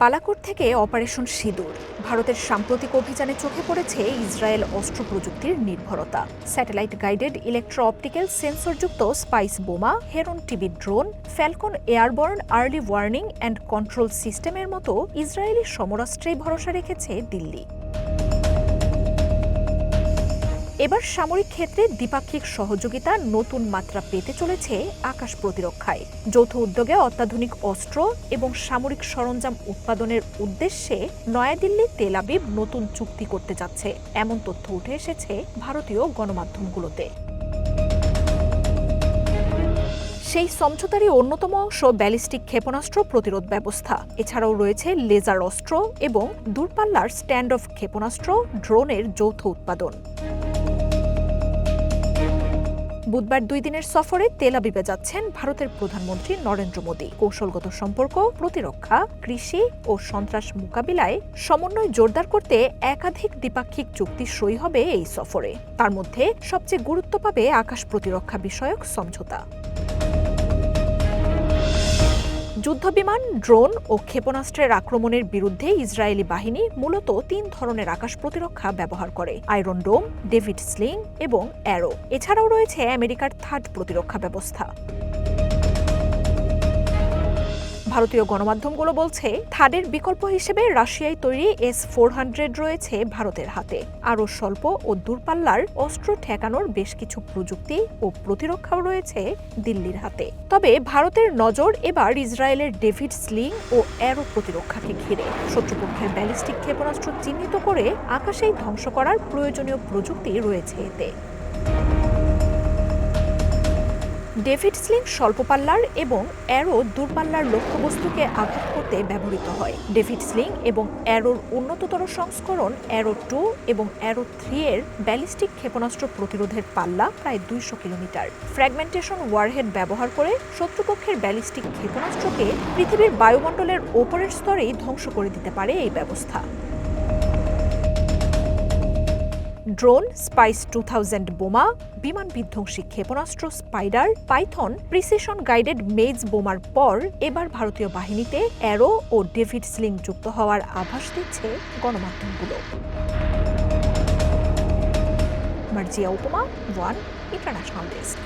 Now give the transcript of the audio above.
বালাকোট থেকে অপারেশন সিঁদুর। ভারতের সাম্প্রতিক অভিযানে চোখে পড়েছে ইসরায়েল অস্ত্র প্রযুক্তির নির্ভরতা। স্যাটেলাইট গাইডেড ইলেকট্রো অপটিক্যাল সেন্সরযুক্ত Spice bomb, Heron TB drone, Falcon airborne early warning and control সিস্টেমের মতো ইসরায়েলি সমরাস্ত্রেই ভরসা রেখেছে দিল্লি। এবার সামরিক ক্ষেত্রে দ্বিপাক্ষিক সহযোগিতা নতুন মাত্রা পেতে চলেছে আকাশ প্রতিরক্ষায়। যৌথ উদ্যোগে অত্যাধুনিক অস্ত্র এবং সামরিক সরঞ্জাম উৎপাদনের উদ্দেশ্যে নয়াদিল্লি তেল আবিব নতুন চুক্তি করতে যাচ্ছে, এমন তথ্য উঠে এসেছে ভারতীয় গণমাধ্যমগুলোতে। সেই সমঝোতারই অন্যতম অংশ ব্যালিস্টিক ক্ষেপণাস্ত্র প্রতিরোধ ব্যবস্থা। এছাড়াও রয়েছে লেজার অস্ত্র এবং দূরপাল্লার স্ট্যান্ড অফ ক্ষেপণাস্ত্র ড্রোনের যৌথ উৎপাদন। বুধবার 2 দিনের সফরে তেল আবিবে যাচ্ছেন ভারতের প্রধানমন্ত্রী নরেন্দ্র মোদী। কৌশলগত সম্পর্ক, প্রতিরক্ষা, কৃষি ও সন্ত্রাস মোকাবিলায় সমন্বয় জোরদার করতে একাধিক দ্বিপাক্ষিক চুক্তি সই হবে এই সফরে। তার মধ্যে সবচেয়ে গুরুত্ব পাবে আকাশ প্রতিরক্ষা বিষয়ক সমঝোতা। যুদ্ধবিমান, ড্রোন ও ক্ষেপণাস্ত্রের আক্রমণের বিরুদ্ধে ইসরায়েলি বাহিনী মূলত 3 ধরনের আকাশ প্রতিরক্ষা ব্যবহার করে: আয়রন ডোম, ডেভিড স্লিং এবং অ্যারো। এছাড়াও রয়েছে আমেরিকার থার্ড প্রতিরক্ষা ব্যবস্থা। ভারতীয় গণমাধ্যমগুলো বলছে, থার্ডের বিকল্প হিসেবে রাশিয়ায় তৈরি S-400 রয়েছে ভারতের হাতে। আরও স্বল্প ও দূরপাল্লার অস্ত্র ঠেকানোর বেশ কিছু প্রযুক্তি ও প্রতিরক্ষাও রয়েছে দিল্লির হাতে। তবে ভারতের নজর এবার ইসরায়েলের ডেভিড স্লিং ও অ্যারো প্রতিরক্ষাকে ঘিরে। শত্রুপক্ষের ব্যালিস্টিক ক্ষেপণাস্ত্র চিহ্নিত করে আকাশেই ধ্বংস করার প্রয়োজনীয় প্রযুক্তি রয়েছে এতে। ডেভিড স্লিং স্বল্পপাল্লার এবং অ্যারো দূরপাল্লার লক্ষ্যবস্তুকে আঘাত করতে ব্যবহৃত হয়। ডেভিড স্লিং এবং অ্যারোর উন্নততর সংস্করণ অ্যারো 2 এবং অ্যারো 3 এর ব্যালিস্টিক ক্ষেপণাস্ত্র প্রতিরোধের পাল্লা প্রায় 200 কিলোমিটার। ফ্র্যাগমেন্টেশন ওয়ারহেড ব্যবহার করে শত্রুপক্ষের ব্যালিস্টিক ক্ষেপণাস্ত্রকে পৃথিবীর বায়ুমণ্ডলের ওপরের স্তরেই ধ্বংস করে দিতে পারে এই ব্যবস্থা। ড্রোন, স্পাইস 2000 বোমা, বিমান বিধ্বংসী ক্ষেপণাস্ত্র স্পাইডার, পাইথন, প্রিসিশন গাইডেড মেজ বোমার পর এবার ভারতীয় বাহিনীতে অ্যারো ও ডেভিড স্লিং যুক্ত হওয়ার আভাস দিচ্ছে গণমাধ্যমগুলো। মার্জিয়া উপমা, ওয়ান ইন্টারন্যাশনাল ডেস্ক।